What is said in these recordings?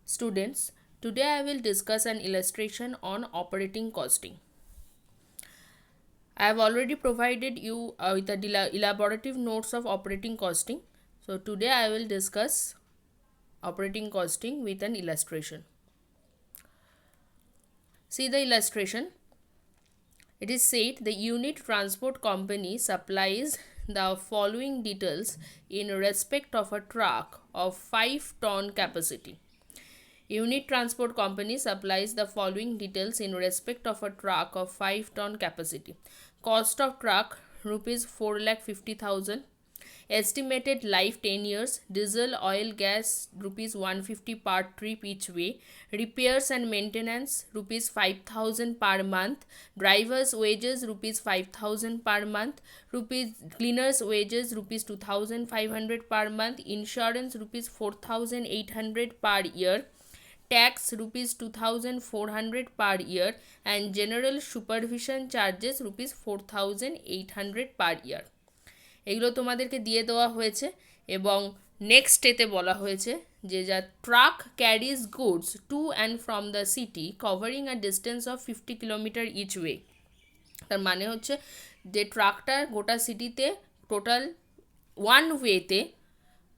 Students, today I will discuss an illustration on operating costing. I have already provided you with the elaborative notes of operating costing. So today I will discuss operating costing with an illustration. See the illustration. It is said the unit transport company supplies the following details in respect of a truck of 5-ton capacity. Unit Transport Company supplies the following details in respect of a truck of 5-ton capacity. Cost of truck rupees 4,50,000. Estimated life 10 years. Diesel, oil, gas rupees 150 per trip each way. Repairs and maintenance rupees 5,000 per month. Drivers wages rupees 5,000 per month. Cleaners wages rupees 2,500 per month. Insurance rupees 4,800 per year. Tax rupees 2,400 per year and general supervision charges rupees 4,800 per year. এগুলো তোমাদেরকে দিয়ে দেওয়া হয়েছে এবং next এতে বলা হয়েছে যে যা truck carriage goods to and from the city covering a distance of 50 kilometre each way. তার মানে হচ্ছে যে ট্রাকটা গোটা সিটিতে টোটাল ওয়ান ওয়েতে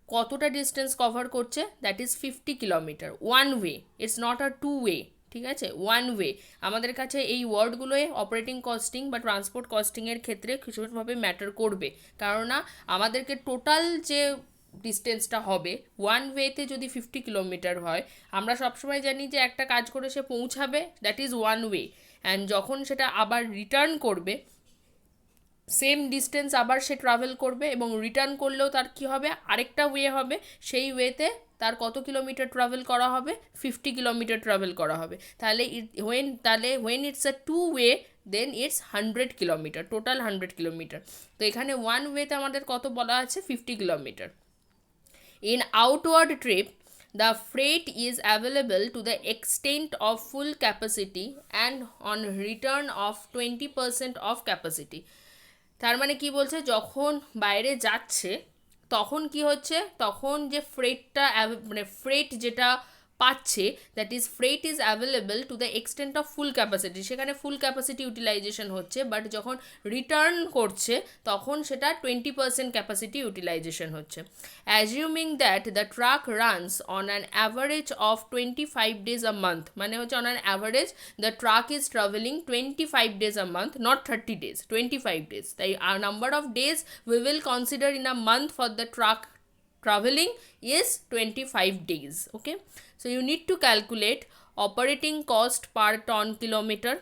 কতটা ডিস্টেন্স কভার করছে, that is 50 kilometre one way, it's not a two way. ঠিক আছে, ওয়ান ওয়ে। আমাদের কাছে এই ওয়ার্ডগুলোয় অপারেটিং কস্টিং বা ট্রান্সপোর্ট কস্টিংয়ের ক্ষেত্রে কিছুভাবে ম্যাটার করবে, কেননা আমাদেরকে টোটাল যে ডিস্টেন্সটা হবে ওয়ান ওয়েতে যদি 50 কিলোমিটার হয়, আমরা সবসময় জানি যে একটা কাজ করে সে পৌঁছাবে, that is one way. And যখন সেটা আবার রিটার্ন করবে, সেম ডিস্টেন্স আবার সে ট্রাভেল করবে এবং রিটার্ন করলেও তার কী হবে, আরেকটা ওয়ে হবে, সেই ওয়েতে তার কত কিলোমিটার ট্রাভেল করা হবে, 50 কিলোমিটার ট্রাভেল করা হবে। তাহলে when it's a two way then it's 100 kilometre, total 100 kilometre. তো এখানে ওয়ান ওয়েতে আমাদের কত বলা আছে, 50 kilometre. In outward trip the freight is available to the extent of full capacity and on return of 20% of capacity. তার মানে কি বলছে, যখন বাইরে যাচ্ছে তখন কি হচ্ছে, তখন যে ফ্রেটটা মানে ফ্রেট যেটা পাচ্ছে, that is freight is available to the extent of full capacity, সেখানে ফুল ক্যাপাসিটি ইউটিলাইজেশন হচ্ছে, বাট যখন রিটার্ন করছে তখন সেটা 20% ক্যাপাসিটি ইউটিলাইজেশন হচ্ছে। Assuming that the truck runs on an average of 25 days a month, মানে হচ্ছে on an average the truck is travelling 25 days a month, not 30 days, 25 days. তাই number of days we will consider in a month for the truck traveling is 25 days. Okay, so you need to calculate operating cost per ton kilometer,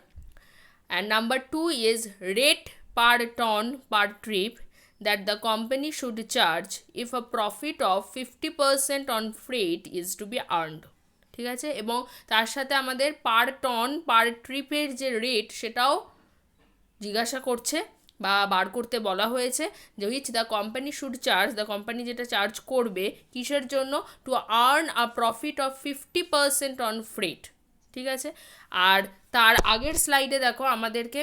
and number 2 is rate per ton per trip that the company should charge if a profit of 50% on freight is to be earned. ঠিক আছে, এবং তার সাথে আমাদের পার ton পার ট্রিপের যে rate সেটাও জিজ্ঞাসা করছে বা বার করতে বলা হয়েছে, যে which the company should charge, the company যেটা চার্জ করবে কিসের জন্য, to earn a profit of 50% on freight. ঠিক আছে, আর তার আগের স্লাইডে দেখো আমাদেরকে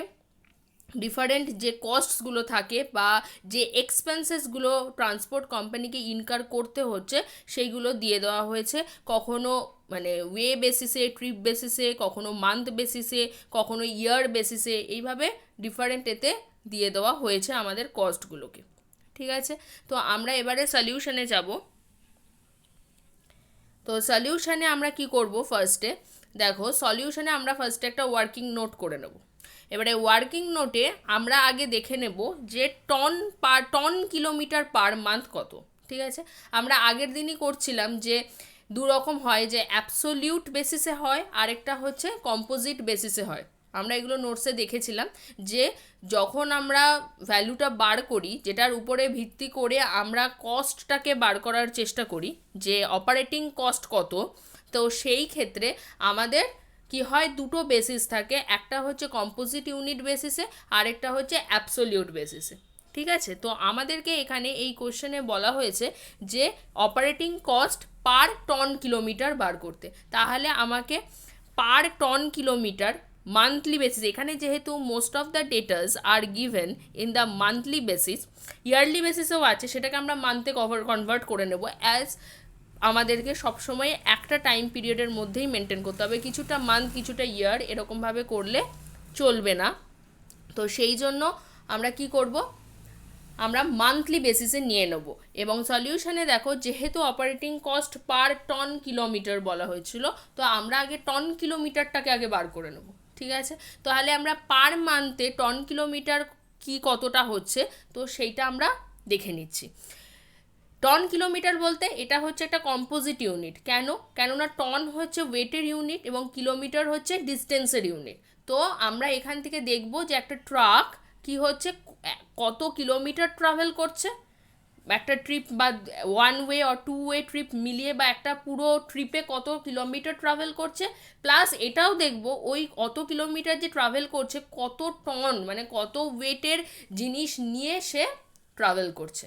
ডিফারেন্ট যে কস্টসগুলো থাকে বা যে এক্সপেন্সেসগুলো ট্রান্সপোর্ট কোম্পানিকে ইনকার করতে হচ্ছে সেইগুলো দিয়ে দেওয়া হয়েছে, কখনো মানে ওয়ে বেসিসে, ট্রিপ বেসিসে, কখনো মান্থ বেসিসে, কখনো ইয়ার বেসিসে, এইভাবে ডিফারেন্ট এতে দিয়ে দেওয়া হয়েছে আমাদের কস্টগুলোকে। ঠিক আছে, তো আমরা এবারে সলিউশনে যাব। তো সলিউশনে আমরা কি করব, ফার্স্টে দেখো সলিউশনে আমরা ফার্স্টে একটা ওয়ার্কিং নোট করে নেব। এবারে ওয়ার্কিং নোটে আমরা আগে দেখে নেব যে টন কিলোমিটার পার মান্থ কত। ঠিক আছে, আমরা আগের দিনই করছিলাম যে দু রকম হয়, যে অ্যাবসোলিউট বেসিসে হয়, আরেকটা হচ্ছে কম্পোজিট বেসিসে হয়। আমরা এগুলো নোটসে দেখেছিলাম যে যখন আমরা ভ্যালুটা বার করি, যেটার উপরে ভিত্তি করে আমরা কস্টটাকে বার করার চেষ্টা করি যে অপারেটিং কস্ট কত, তো সেই ক্ষেত্রে আমাদের কি হয়, দুটো বেসিস থাকে, একটা হচ্ছে কম্পোজিট ইউনিট বেসিসে, আরেকটা হচ্ছে অ্যাবসোলিউট বেসিসে। ঠিক আছে, তো আমাদেরকে এখানে এই কোশ্চেনে বলা হয়েছে যে operating cost per ton kilometre বার করতে, তাহলে আমাকে per ton kilometre monthly basis, এখানে যেহেতু most of the datas are given in the monthly basis, yearly বেসিসেও আছে, সেটাকে আমরা মান্থে কনভার্ট করে নেব অ্যাজ আমাদেরকে সবসময় একটা টাইম পিরিয়ডের মধ্যেই মেনটেন করতে হবে, কিছুটা মান্থ কিছুটা ইয়ার এরকমভাবে করলে চলবে না। তো সেই জন্য আমরা কি করব, আমরা মান্থলি বেসিসে নিয়ে নেব। এবং সলিউশনে দেখো যেহেতু operating cost per ton kilometre বলা হয়েছিল, তো আমরা আগে টন কিলোমিটারটাকে আগে বার করে নেব, ঠিক আছে। তাহলে আমরা পার মান্থে টন কিলোমিটার কি কতটা হচ্ছে তো সেইটা আমরা দেখে নিচ্ছি। টন কিলোমিটার বলতে এটা হচ্ছে একটা কম্পোজিট ইউনিট। কেননা টন হচ্ছে ওয়েটের ইউনিট এবং কিলোমিটার হচ্ছে ডিস্টেন্সের ইউনিট। তো আমরা এখান থেকে দেখব যে একটা ট্রাক কি হচ্ছে, কত কিলোমিটার ট্রাভেল করছে, একটা ট্রিপ বা ওয়ান ওয়ে আর টু ওয়ে ট্রিপ মিলিয়ে, বা একটা পুরো ট্রিপে কত কিলোমিটার ট্রাভেল করছে, প্লাস এটাও দেখব ওই অত কিলোমিটার যে ট্রাভেল করছে কত টন মানে কত ওয়েটের জিনিস নিয়ে সে ট্রাভেল করছে।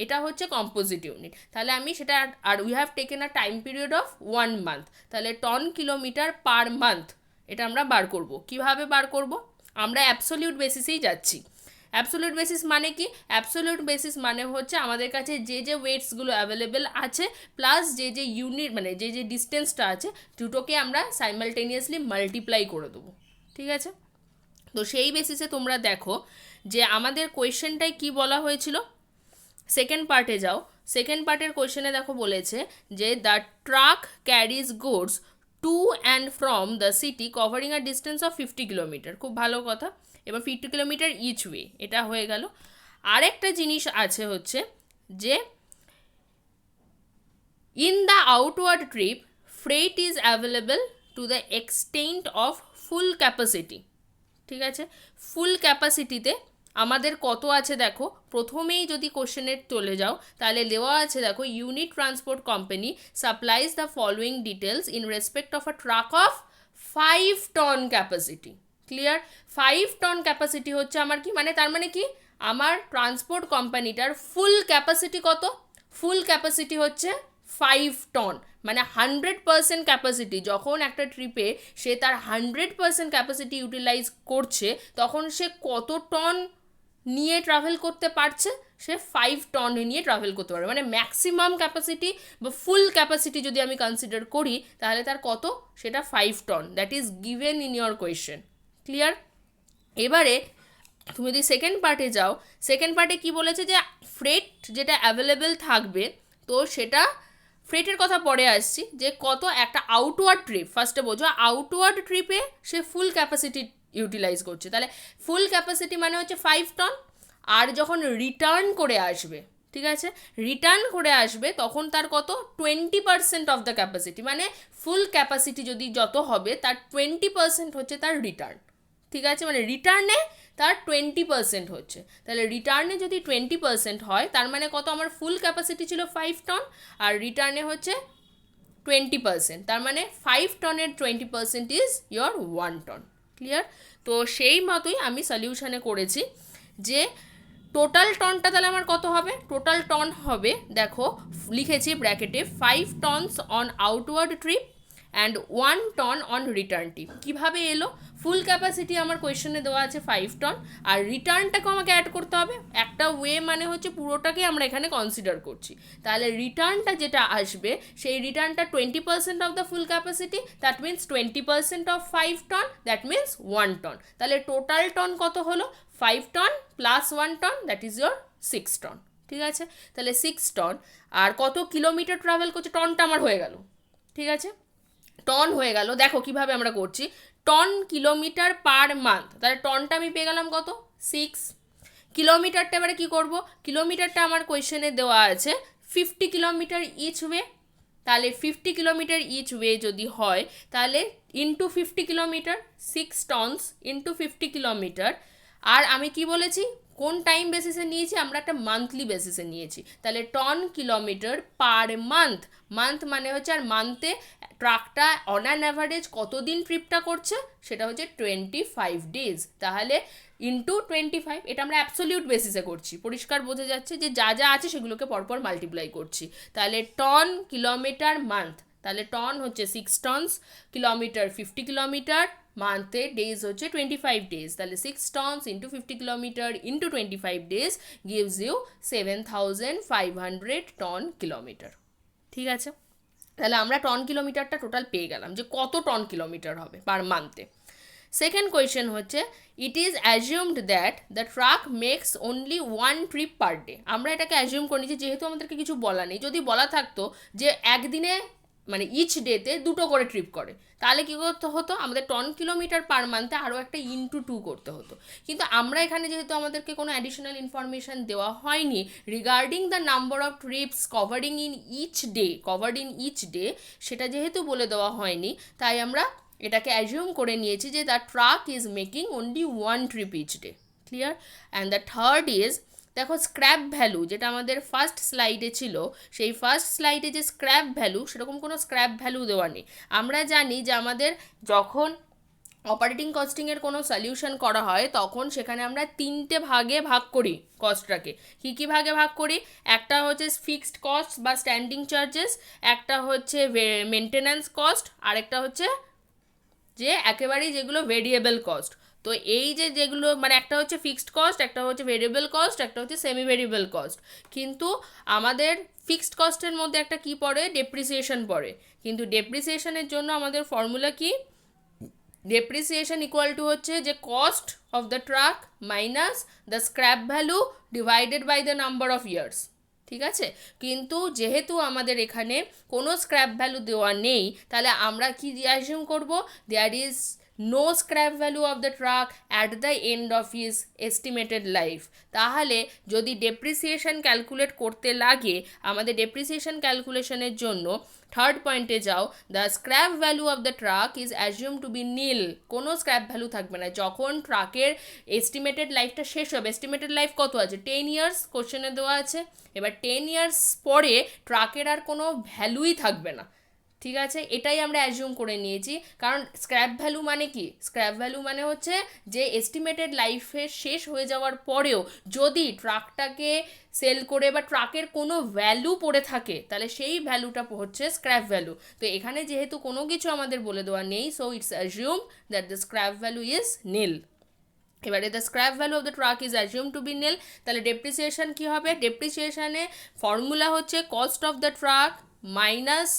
এটা হচ্ছে কম্পোজিট ইউনিট। তাহলে আমি সেটা, আর we have taken a time period of 1 month, তাহলে টন কিলোমিটার পার মান্থ এটা আমরা বার করব। কিভাবে বার করব, আমরা অ্যাবসোলিউট বেসিসেই যাচ্ছি। অ্যাবসোলিউট বেসিস মানে কি, অ্যাবসোলিউট বেসিস মানে হচ্ছে আমাদের কাছে যে যে ওয়েটসগুলো অ্যাভেলেবেল আছে প্লাস যে যে ইউনিট মানে যে যে ডিস্টেন্সটা আছে দুটোকে আমরা সাইমালটেনিয়াসলি মাল্টিপ্লাই করে দেবো, ঠিক আছে। তো সেই বেসিসে তোমরা দেখো যে আমাদের কোয়েশ্চেনটায় কি বলা হয়েছিল। সেকেন্ড পার্টে যাও, সেকেন্ড পার্টের কোয়েশ্চেনে দেখো বলেছে যে the truck carriage goods to and from the city covering a distance of 50 kilometre. খুব ভালো কথা। এবার 50 কিলোমিটার ইচ ওয়ে, এটা হয়ে গেল। আরেকটা জিনিস আছে হচ্ছে যে in the outward trip freight is available to the extent of full capacity, ঠিক আছে। ফুল ক্যাপাসিটিতে আমাদের কত আছে দেখো, প্রথমেই যদি কোশ্চেনের চলে যাও তাহলে দেওয়া আছে দেখো, unit transport company supplies the following details in respect of a truck of 5 ton capacity. Clear? 5 ton capacity হচ্ছে আমার কি মানে, তার মানে কি আমার ট্রান্সপোর্ট কোম্পানিটার ফুল ক্যাপাসিটি কত, ফুল ক্যাপাসিটি হচ্ছে 5 টন, মানে 100% ক্যাপাসিটি। যখন একটা ট্রিপে সে তার 100% ক্যাপাসিটি ইউটিলাইজ করছে তখন সে কত টন নিয়ে ট্রাভেল করতে পারছে, সে 5 টন নিয়ে ট্রাভেল করতে পারবে। মানে ম্যাক্সিমাম ক্যাপাসিটি বা ফুল ক্যাপাসিটি যদি আমি কনসিডার করি তাহলে তার কত, সেটা 5 ton. That is given in your question. Clear? এবারে তুমি যদি সেকেন্ড পার্টে যাও, সেকেন্ড পার্টে কি বলেছে যে ফ্রেট যেটা অ্যাভেলেবেল থাকবে, তো সেটা ফ্রেটের কথা পরে আসছি, যে কত একটা আউটওয়ার্ড ট্রিপ, ফার্স্টে বোঝো আউটওয়ার্ড ট্রিপে সে ফুল ক্যাপাসিটি ইউটিলাইজ করছে, তাহলে ফুল ক্যাপাসিটি মানে হচ্ছে 5 টন। আর যখন রিটার্ন করে আসবে, ঠিক আছে, রিটার্ন করে আসবে তখন তার কত, 20% অফ দ্য ক্যাপাসিটি, মানে ফুল ক্যাপাসিটি যদি যত হবে তার 20% হচ্ছে তার রিটার্ন, ঠিক আছে। মানে রিটার্নে তার 20% হচ্ছে, তাহলে রিটার্নে যদি 20% হয় তার মানে কত, আমার ফুল ক্যাপাসিটি ছিল 5 টন আর রিটার্নে হচ্ছে 20%, তার মানে 5 টনের 20% ইজ ইয়োর 1 টন। ক্লিয়ার? তো সেই মতোই আমি সলিউশনে করেছি যে টোটাল টনটা তাহলে আমার কত হবে, টোটাল টন হবে দেখো লিখেছি ব্র্যাকেটে 5 tons on outward trip and 1 ton on return trip. কীভাবে এলো, ফুল ক্যাপাসিটি আমার কোয়েশ্চনে দেওয়া আছে 5 টন আর রিটার্নটাকেও আমাকে অ্যাড করতে হবে, একটা ওয়ে মানে হচ্ছে পুরোটাকে আমরা এখানে কনসিডার করছি। তাহলে রিটার্নটা যেটা আসবে সেই রিটার্নটা 20% of the full capacity, that means 20% of 5 ton, that means 1 ton. তাহলে টোটাল টন কত হলো, 5 ton plus 1 ton, that is your 6 ton. ঠিক আছে, তাহলে 6 টন। আর কত কিলোমিটার ট্রাভেল করছে, টনটা আমার হয়ে গেল, ঠিক আছে, টন হয়ে গেল। দেখো কিভাবে আমরা করছি, টন কিলোমিটার পার মান্থ, তাহলে টনটা আমি পেয়ে গেলাম কত, 6। কিলোমিটারটা এবারে কী করবো, কিলোমিটারটা আমার কোয়েশ্চেনে দেওয়া আছে 50 কিলোমিটার ইচ ওয়ে, তাহলে 50 কিলোমিটার ইচ ওয়ে যদি হয় তাহলে into 50 kilometre, 6 tons into 50 kilometre. আর আমি কি বলেছি, কোন টাইম বেসিসে নিয়েছি, আমরা একটা মান্থলি বেসিসে নিয়েছি, তাহলে ton kilometre per month, month মানে হচ্ছে, আর মান্থে ট্রাকটা অন অ্যান অ্যাভারেজ কতদিন ট্রিপটা করছে, সেটা হচ্ছে 25 ডেজ, তাহলে ইন্টু 25, এটা আমরা অ্যাবসোলিউট বেসিসে করছি, পরিষ্কার বোঝা যাচ্ছে যে যা যা আছে সেগুলোকে পরপর মাল্টিপ্লাই করছি। তাহলে টন কিলোমিটার মান্থ, তাহলে টন হচ্ছে 6 টনস, কিলোমিটার 50 কিলোমিটার, মান্থে ডেজ হচ্ছে 25 ডেজ, তাহলে 6 tons into 50 kilometre into 25 days gives you 7500 ton kilometre. ঠিক আছে, তাহলে আমরা টন কিলোমিটারটা টোটাল পেয়ে গেলাম যে কত টন কিলোমিটার হবে পার মান্থে। সেকেন্ড কোয়েশ্চেন হচ্ছে it is assumed that the truck makes only one trip per day. আমরা এটাকে অ্যাজিউম করে নিচ্ছি, যেহেতু আমাদেরকে কিছু বলা নেই। যদি বলা থাকতো যে একদিনে মানে ইচ ডেতে দুটো করে ট্রিপ করে, তাহলে কী করতে হতো, আমাদের টন কিলোমিটার পার মান্থে আরও একটা ইনটু 2 করতে হতো। কিন্তু আমরা এখানে যেহেতু আমাদেরকে কোনো অ্যাডিশনাল ইনফরমেশান দেওয়া হয়নি regarding the number of trips covered in each day, সেটা যেহেতু বলে দেওয়া হয়নি, তাই আমরা এটাকে অ্যাজিউম করে নিয়েছি যে the truck is making only one trip each day. Clear? And the third is, দেখো স্ক্র্যাপ ভ্যালু যেটা আমাদের ফার্স্ট স্লাইডে ছিল, সেই ফার্স্ট স্লাইডে যে স্ক্র্যাপ ভ্যালু, সেরকম কোনো স্ক্র্যাপ ভ্যালু দেওয়া নেই। আমরা জানি যে আমাদের যখন অপারেটিং কস্টিংয়ের কোনো সলিউশন করা হয় তখন সেখানে আমরা 3টে ভাগে ভাগ করি কস্টটাকে। কী কী ভাগে ভাগ করি? একটা হচ্ছে ফিক্সড কস্ট বা স্ট্যান্ডিং চার্জেস, একটা হচ্ছে মেনটেন্যান্স কস্ট, আরেকটা হচ্ছে যে একেবারেই যেগুলো ভেরিয়েবল কস্ট। তো এই যে যেগুলো মানে একটা হচ্ছে ফিক্সড কস্ট, একটা হচ্ছে ভেরিয়েবল কস্ট, একটা হচ্ছে সেমি ভেরিয়েবল কস্ট। কিন্তু আমাদের ফিক্সড কস্টের মধ্যে একটা কি পড়ে? ডেপ্রিসিয়েশন পড়ে। কিন্তু ডেপ্রিসিয়েশনের জন্য আমাদের ফর্মুলা কি? ডেপ্রিসিয়েশন ইকুয়াল টু হচ্ছে যে cost of the truck minus the scrap value divided by the number of years. ঠিক আছে? কিন্তু যেহেতু আমাদের এখানে কোনো স্ক্র্যাপ ভ্যালু দেওয়া নেই, তাহলে আমরা কি অ্যাজিউম করব? There is no scrap value of the truck at the end of his estimated life. তাহলে যদি ডেপ্রিসিয়েশন ক্যালকুলেট করতে লাগে, আমাদের ডেপ্রিসিয়েশন ক্যালকুলেশনের জন্য থার্ড পয়েন্টে যাও, the scrap value of the truck is assume to be nil. কোনো স্ক্র্যাপ ভ্যালু থাকবে না যখন ট্রাকের এস্টিমেটেড লাইফটা শেষ হবে। এস্টিমেটেড লাইফ কত আছে? 10 ইয়ার্স কোশ্চেনে দেওয়া আছে। এবার 10 ইয়ার্স পরে ট্রাকের আর কোনো ভ্যালুই থাকবে না। ঠিক আছে? এটাই আমরা অ্যাজিউম করে নিয়েছি। কারণ স্ক্র্যাপ ভ্যালু মানে কি? স্ক্র্যাপ ভ্যালু মানে হচ্ছে যে এস্টিমেটেড লাইফের শেষ হয়ে যাওয়ার পরেও যদি ট্রাকটাকে সেল করে বা ট্রাকের কোনো ভ্যালু পড়ে থাকে, তাহলে সেই ভ্যালুটা হচ্ছে স্ক্র্যাপ ভ্যালু। তো এখানে যেহেতু কোনো কিছু আমাদের বলে দেওয়া নেই, so it's assume that the scrap value is nil. এবারে the scrap value of the truck is assume to be nil. তাহলে ডেপ্রিসিয়েশন কী হবে? ডেপ্রিসিয়েশনে ফর্মুলা হচ্ছে cost of the truck minus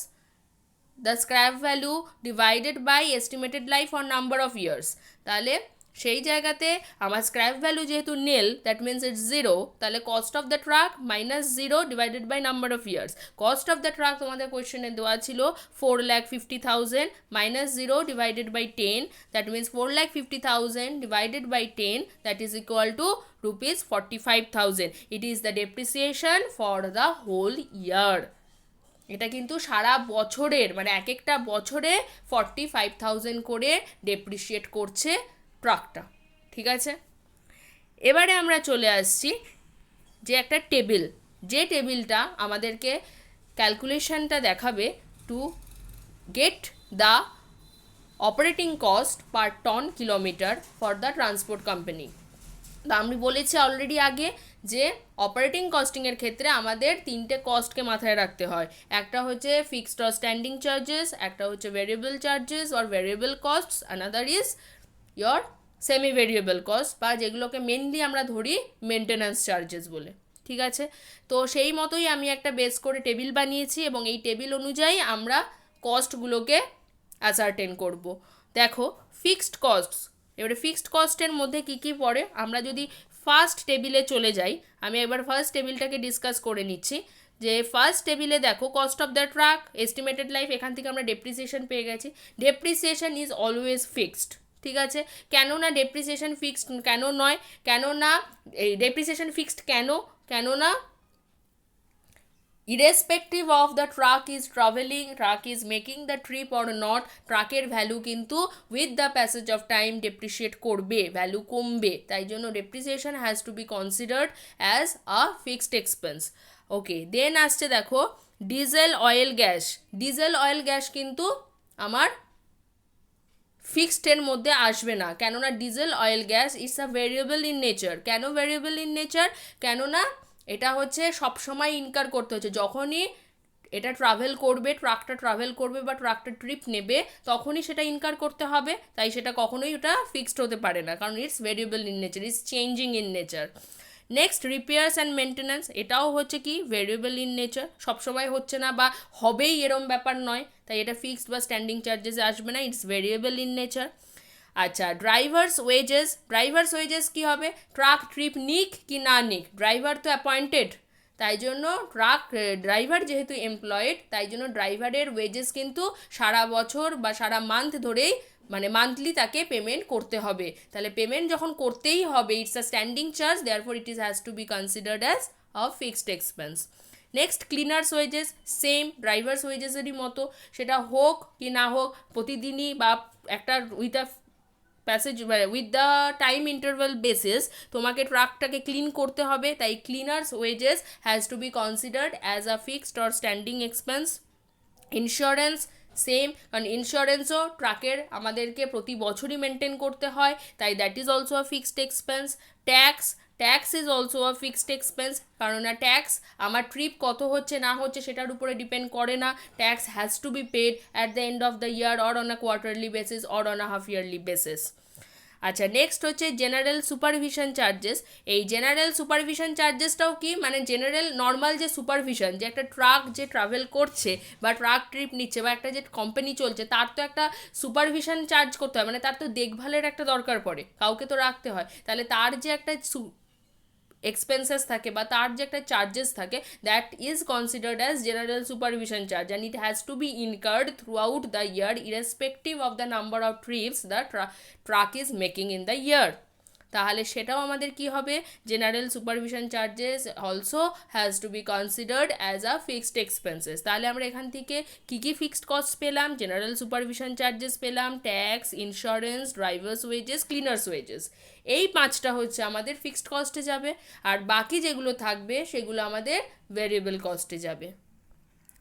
the scrap value divided by estimated life or number of years. তাহলে সেই জায়গাতে আমার স্ক্র্যাপ ভ্যালু যেহেতু নীল, দ্যাট মিনস ইটস 0, তাহলে cost of the truck minus 0 divided by number of years. Cost of the truck তোমাদের কোয়েশ্চেনে দেওয়া ছিল 4,50,000 minus 0 divided by 10, that means 4,50,000 divided by 10, that is equal to rupees 45,000. It is the depreciation for the whole year. এটা কিন্তু সারা বছরের মানে এক একটা বছরে 45,000 করে ডেপ্রিসিয়েট করছে ট্রাকটা। ঠিক আছে? এবারে আমরা চলে আসছি যে একটা টেবিল, যে টেবিলটা আমাদেরকে ক্যালকুলেশনটা দেখাবে to get the operating cost per ton kilometre for the transport company. তো আমি বলেছি অলরেডি আগে যে অপারেটিং কস্টিংয়ের ক্ষেত্রে আমাদের 3টে কস্টকে মাথায় রাখতে হয়। একটা হচ্ছে ফিক্সড অর স্ট্যান্ডিং চার্জেস, একটা হচ্ছে variable charges or variable costs, another is your semi variable cost বা যেগুলোকে মেনলি আমরা ধরি মেনটেন্যান্স চার্জেস বলে। ঠিক আছে? তো সেই মতোই আমি একটা বেস করে টেবিল বানিয়েছি এবং এই টেবিল অনুযায়ী আমরা কস্টগুলোকে অ্যাসার্টেন করব। দেখো ফিক্সড কস্টস, এবারে ফিক্সড কস্টের মধ্যে কী কী পড়ে আমরা যদি ফার্স্ট টেবিলে চলে যাই, আমি একবার ফার্স্ট টেবিলটাকে ডিসকাস করে নিচ্ছি। যে ফার্স্ট টেবিলে দেখো cost of the truck, estimated life, এখান থেকে আমরা ডেপ্রিসিয়েশন পেয়ে গেছি। Depreciation is always fixed. ঠিক আছে? কেননা ডেপ্রিসিয়েশন ফিক্সড কেন নয়? কেননা এই ডেপ্রিসিয়েশন ফিক্সড কেননা irrespective of the truck is traveling, truck is making the trip or not, ট্রাকের ভ্যালু কিন্তু with the passage of time depreciate করবে, ভ্যালু কমবে। তাই জন্য depreciation has to be considered as a fixed expense. Okay, then আসছে দেখো diesel oil gas. Diesel oil gas কিন্তু আমার ফিক্সডের মধ্যে আসবে না, কেননা diesel oil gas is a variable in nature. কেন ভেরিয়েবল ইন নেচার? কেননা এটা হচ্ছে সবসময় ইনকার করতে হচ্ছে, যখনই এটা ট্রাভেল করবে, ট্রাকটা ট্রাভেল করবে বা ট্রাকটা ট্রিপ নেবে, তখনই সেটা ইনকার করতে হবে। তাই সেটা কখনোই ওটা ফিক্সড হতে পারে না, কারণ it's variable in nature, it's changing in nature. Next repairs and maintenance, এটাও হচ্ছে কি ভেরিয়েবল ইন নেচার, সবসময় হচ্ছে না বা হবেই এরম ব্যাপার নয়, তাই এটা ফিক্সড বা স্ট্যান্ডিং চার্জেসে আসবে না, ইটস ভেরিয়েবল ইন নেচার। আচ্ছা, ড্রাইভার্স ওয়েজেস কী হবে, ট্রাক ট্রিপ নিক কি না নিক, ড্রাইভার তো অ্যাপয়েন্টেড, তাই জন্য ড্রাইভার যেহেতু এমপ্লয়েড, তাই জন্য ড্রাইভারের ওয়েজেস কিন্তু সারা বছর বা সারা মান্থ ধরেই মানে মান্থলি তাকে পেমেন্ট করতে হবে, তাহলে পেমেন্ট যখন করতেই হবে, it's a standing charge, therefore it has to be considered as a fixed expense. Next cleaners wages, same drivers ওয়েজেসেরই মতো, সেটা হোক কি না হোক প্রতিদিনই বা একটা with a passage with the time interval basis তোমাকে ট্রাকটাকে ক্লিন করতে হবে, তাই cleaners wages has to be considered as a fixed or standing expense. Insurance same, কারণ ইন্স্যুরেন্সও ট্রাকের আমাদেরকে প্রতি বছরই মেনটেন করতে হয়, তাই that is also a fixed expense. Tax is also a fixed expense, কারণ না ট্যাক্স আমার ট্রিপ কত হচ্ছে না হচ্ছে সেটার উপরে ডিপেন্ড করে না, tax has to be paid at the end of the year or on a quarterly basis or on a half yearly basis. আচ্ছা, নেক্সট হচ্ছে জেনারেল সুপারভিশন চার্জেস। এই জেনারেল সুপারভিশন চার্জেসটাও কি, মানে জেনারেল নর্মাল যে supervision, যে একটা truck যে ট্রাভেল করছে বা ট্রাক ট্রিপ নিচ্ছে বা একটা যে কোম্পানি চলছে, তার তো একটা সুপারভিশন চার্জ করতে হয়, মানে তার তো দেখভালের একটা দরকার পড়ে, কাউকে তো রাখতে হয়, তাহলে তার যে একটা এক্সপেন্সেস থাকে বা তার যে একটা চার্জেস থাকে, that is considered as general supervision charge and it has to be incurred throughout the year irrespective of the number of trips the truck is making in the year. তাহলে সেটাও আমাদের কি হবে, general supervision charges also has to be considered as a fixed expenses. তাহলে আমরা এখান থেকে কী কী ফিক্সড কস্ট পেলাম, জেনারেল সুপারভিশন চার্জেস পেলাম, tax, insurance, drivers wages, cleaners wages, এই পাঁচটা হচ্ছে আমাদের ফিক্সড কস্টে যাবে, আর বাকি যেগুলো থাকবে সেগুলো আমাদের ভেরিয়েবল কস্টে যাবে।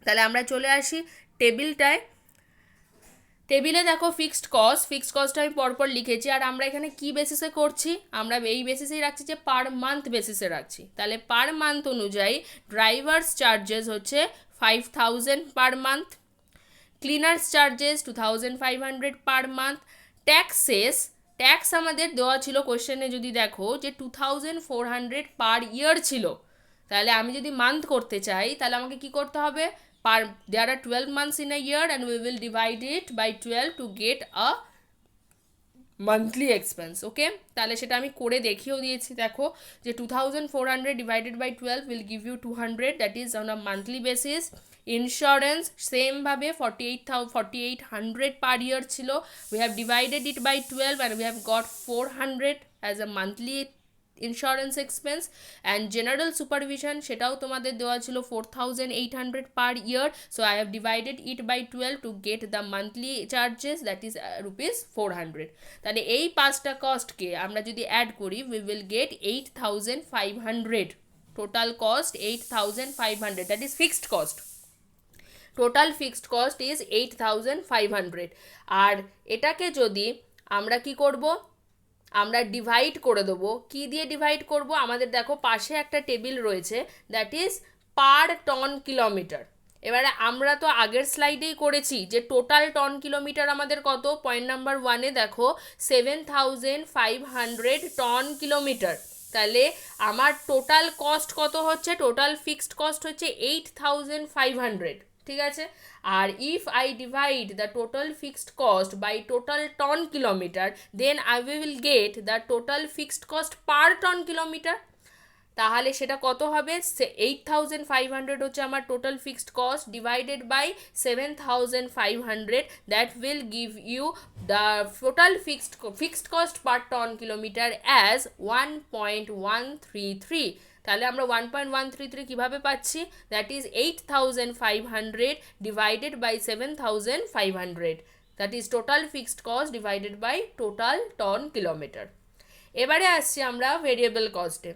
তাহলে আমরা চলে আসি টেবিলটায়। টেবিলে দেখো ফিক্সড কস্ট আমি পরপর লিখেছি, আর আমরা এখানে কি বেসিসে করছি, আমরা এই বেসিসেই রাখছি যে পার মান্থ বেসিসে রাখছি। তাহলে পার মান্থ অনুযায়ী ড্রাইভার্স চার্জেস হচ্ছে 5000 per month, cleaners charges 2500 per month, tax আমাদের দেওয়া ছিল কোয়েশ্চেনে, যদি দেখো যে 2400 পার ইয়ার ছিল, তাহলে আমি যদি মান্থ করতে চাই তাহলে আমাকে কি করতে হবে, there are 12 months in a year and we will divide it by 12 to get a monthly expense. Okay, তাহলে সেটা আমি করে দেখিয়েও দিয়েছি, দেখো যে 2400 divided by 12 will give you 200, that is on a monthly basis. Insurance সেমভাবে 4800 পার ইয়ার ছিল, we have divided it by 12 and we have got 400 as a monthly insurance expense. And general supervision সেটাও তোমাদের দেওয়া ছিল 4800 per year, so I have divided it by 12 to get the monthly charges, that is rupees 400। তাহলে এই পাঁচটা কস্টকে আমরা যদি add করি we will gate 8500, total cost 8500, that is fixed cost, total fixed cost is 8500। আর এটাকে যদি আমরা কি করব, আমরা ডিভাইড করে দেবো, কি দিয়ে ডিভাইড করব, আমাদের দেখো পাশে একটা টেবিল রয়েছে, that is per ton kilometre. এবারে আমরা তো আগের স্লাইডেই করেছি যে টোটাল টন কিলোমিটার আমাদের কত, পয়েন্ট নাম্বার 1-এ দেখো 7500 টন কিলোমিটার, তাহলে আমার টোটাল কস্ট কত হচ্ছে, টোটাল ফিক্সড কস্ট হচ্ছে 8500, ঠিক আছে। আর if I divide the total fixed cost by total ton kilometre, then I will get the total fixed cost per ton kilometre. তাহলে সেটা কত হবে, 8500 হচ্ছে আমার total fixed cost divided by 7500, that will give you the total fixed cost per ton kilometre as 1.133। তাহলে আমরা 1.133 কীভাবে পাচ্ছি, that is 8500 divided by 7500, that is total fixed cost divided by total ton kilometre. এবারে আসছি আমরা variable কস্টে।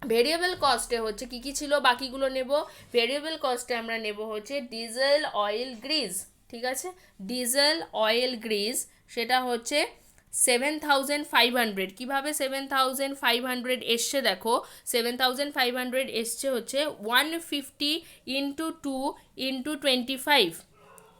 Variable কস্টে হচ্ছে কী কী ছিল বাকিগুলো নেব, ভেরিয়েবল কস্টে আমরা নেব হচ্ছে ডিজেল অয়েল গ্রিজ, ঠিক আছে, ডিজেল অয়েল গ্রিজ সেটা হচ্ছে 7500। কীভাবে 7500 এসছে দেখো, 7500 এসছে হচ্ছে 150 ইন্টু 2 ইন্টু 25,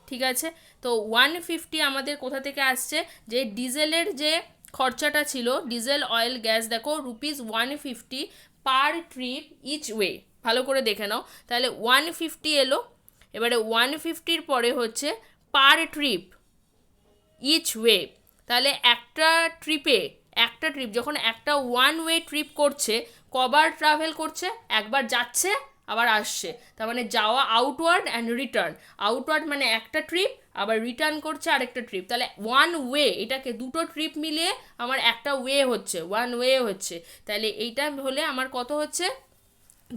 ঠিক আছে। তো 150 আমাদের কোথা থেকে আসছে, যে ডিজেলের যে খরচাটা ছিল, ডিজেল অয়েল গ্যাস দেখো rupees 150 per trip each way. ভালো করে দেখে নাও, তাহলে 150 এলো, এবারে 150-র পরে হচ্ছে পার ট্রিপ ইচ ওয়ে। তাহলে একটা ট্রিপ যখন একটা ওয়ান ওয়ে ট্রিপ করছে, কবার ট্রাভেল করছে? একবার যাচ্ছে আবার আসছে, তার মানে যাওয়া আউটওয়ার্ড অ্যান্ড রিটার্ন। আউটওয়ার্ড মানে একটা ট্রিপ, আবার রিটার্ন করছে আরেকটা ট্রিপ, তাহলে ওয়ান ওয়ে, এটাকে দুটো ট্রিপ মিলিয়ে আমার একটা ওয়ে হচ্ছে, ওয়ান ওয়ে হচ্ছে। তাহলে এইটা হলে আমার কত হচ্ছে?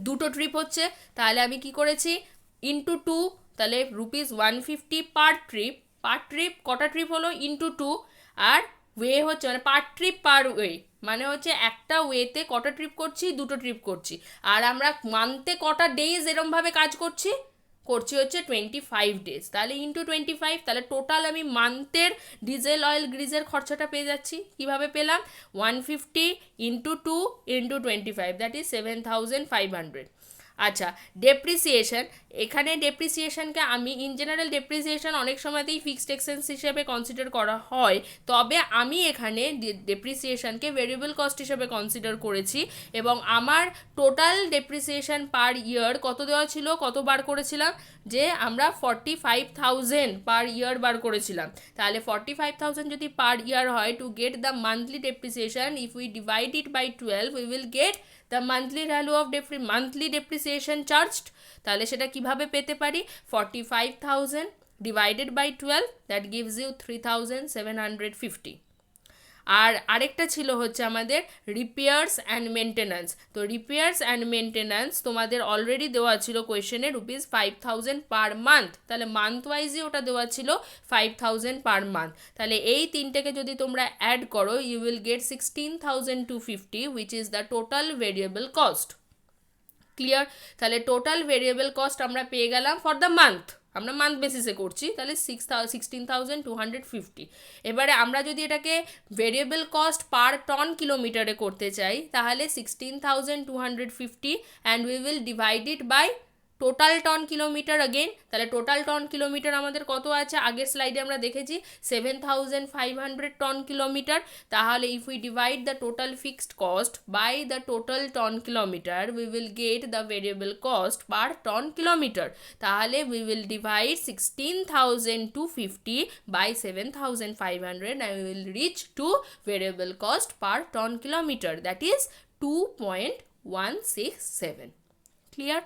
দুটো ট্রিপ হচ্ছে। তাহলে আমি কি করেছি? ইন্টু টু, তাহলে ₹150 পার ট্রিপ কটা ট্রিপ হলো? Into two. আর ওয়ে হচ্ছে মানে পার ট্রিপ পার ওয়ে, মানে হচ্ছে একটা ওয়েতে কটা ট্রিপ করছি? দুটো ট্রিপ করছি। আর আমরা মান্থে কটা ডেজ এরমভাবে কাজ করছি হচ্ছে 25 ডেজ, তাহলে ইন্টু 25। তাহলে টোটাল আমি মান্থের ডিজেল অয়েল গ্রিজের খরচাটা পেয়ে যাচ্ছি। কিভাবে পেলাম? 150 ইন্টু 2 ইন্টু 25, দ্যাট ইজ 7500। আচ্ছা, ডেপ্রিসিয়েশন। এখানে ডেপ্রিসিয়েশনকে আমি ইন জেনারেল ডেপ্রিসিয়েশন অনেক সময়তেই ফিক্সড এক্সপেন্স হিসেবে কনসিডার করা হয়, তবে আমি এখানে ডেপ্রিসিয়েশনকে ভেরিয়েবল কস্ট হিসেবে কনসিডার করেছি। এবং আমার টোটাল ডেপ্রিসিয়েশন পার ইয়ার কত দেওয়া ছিল, কত বার করেছিলাম? যে আমরা 45,000 পার ইয়ার বার করেছিলাম। তাহলে 45,000 যদি পার ইয়ার হয়, to get the monthly depreciation, if we divide it by 12 we will get the monthly value of monthly depreciation charged. তাহলে সেটা কিভাবে পেতে পারি? 45,000 divided by 12, that gives you 3,750। আর আরেকটা ছিল হচ্ছে আমাদের রিপেয়ার্স অ্যান্ড মেনটেন্যান্স। তো রিপেয়ার্স অ্যান্ড মেনটেন্যান্স তোমাদের অলরেডি দেওয়া ছিল কোয়েশ্চেনে ₹5,000 পার মান্থ, তাহলে মান্থ ওয়াইজই ওটা দেওয়া ছিল 5,000 পার মান্থ। তাহলে এই তিনটেকে যদি তোমরা অ্যাড করো, you will get 16,250, which is the total variable cost. Clear? তাহলে টোটাল ভেরিয়েবল কস্ট আমরা পেয়ে গেলাম ফর দ্য মান্থ, আমরা মান্থ বেসিসে করছি, তাহলে 16,250। এবারে আমরা যদি এটাকে ভেরিয়েবল কস্ট পার টন কিলোমিটারে করতে চাই, তাহলে 16,250 and we will divide it by total ton kilometre again. তাহলে টোটাল টন কিলোমিটার আমাদের কত আছে? আগের স্লাইডে আমরা দেখেছি 7,500 টন কিলোমিটার। তাহলে if we divide the total fixed cost by the total ton kilometre, we will get the variable cost per ton kilometre. তাহলে we will divide 16,250 by 7,500 and we will reach to variable cost per ton kilometer, that is 2.167. Clear?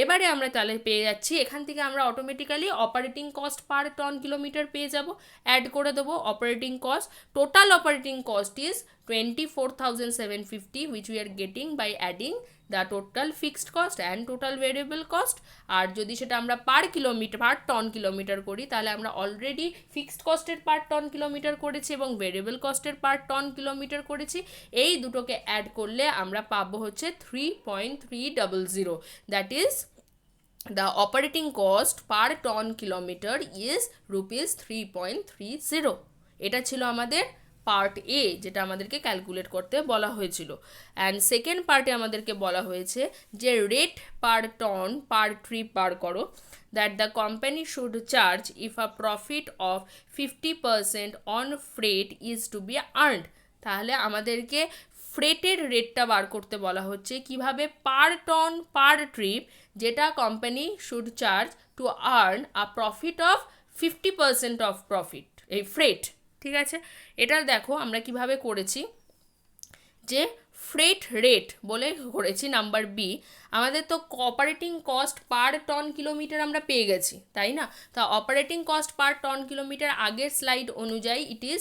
এবারে আমরা তাহলে পেয়ে যাচ্ছি, এখান থেকে আমরা automatically operating cost per ton kilometre পেয়ে যাব। অ্যাড করে দেবো operating cost. Total operating cost is 24,750, which we are getting by adding the total fixed cost and total variable cost। আর যদি সেটা আমরা পার টন কিলোমিটার করি, তাহলে আমরা অলরেডি ফিক্সড কস্টের পার টন কিলোমিটার করেছি এবং ভেরিয়েবল কস্টের পার টন কিলোমিটার করেছি। এই দুটোকে অ্যাড করলে আমরা পাবো হচ্ছে 3.300, that is the operating cost per ton kilometer is ₹3.30। এটা ছিল আমাদের পার্ট এ, যেটা আমাদেরকে ক্যালকুলেট করতে বলা হয়েছিল। অ্যান্ড সেকেন্ড পার্টে আমাদেরকে বলা হয়েছে যে rate per ton per trip বার করো, that the company should charge if a profit of 50% on freight is to be earned। তাহলে আমাদেরকে ফ্রেটের রেটটা বার করতে বলা হচ্ছে, কিভাবে? পার টন পার ট্রিপ যেটা company should charge to earn a profit of 50% of profit, এই ফ্রেট। ঠিক আছে, এটা দেখো আমরা কিভাবে করেছি, যে ফ্রেট রেট বলে করেছি নাম্বার বি। আমাদের তো operating cost per ton kilometre আমরা পেয়ে গেছি, তাই না? তা operating cost per ton kilometre আগের স্লাইড অনুযায়ী ইট ইজ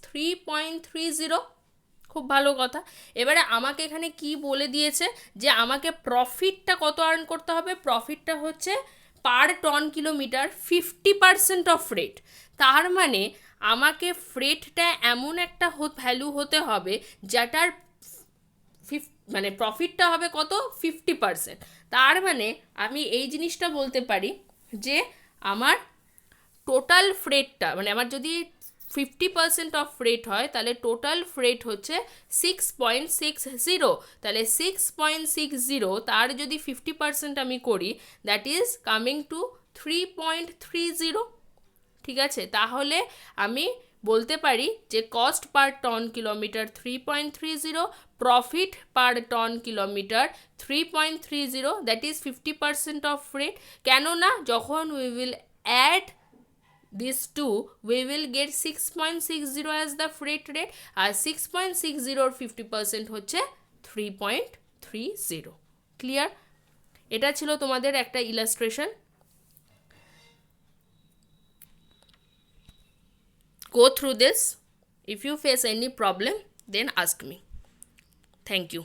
₹3.30। খুব ভালো কথা। এবারে আমাকে এখানে কি বলে দিয়েছে, যে আমাকে প্রফিটটা কত আর্ন করতে হবে? প্রফিটটা হচ্ছে পার টন কিলোমিটার 50% অফ ফ্রেট। তার মানে আমাকে ফ্রেটটা এমন একটা ভ্যালু হতে হবে যেটার মানে প্রফিটটা হবে কত? 50%। তার মানে আমি এই জিনিসটা বলতে পারি যে আমার টোটাল ফ্রেটটা, মানে আমার যদি 50% অফ ফ্রেট হয়, তাহলে টোটাল ফ্রেট হচ্ছে 6.60। তাহলে 6.60 তার যদি 50% আমি করি, দ্যাট ইজ কামিং টু 3.30। ঠিক আছে, তাহলে আমি বলতে পারি যে cost per ton kilometre 3.30, profit per ton kilometre 3.30, that is 50% of freight. কেননা যখন we will add these two, we will get 6.60 as the freight rate, আর 6.60 50% হচ্ছে 3.30। ক্লিয়ার? এটা ছিল তোমাদের একটা illustration. Go through this. If you face any problem, then ask me. Thank you.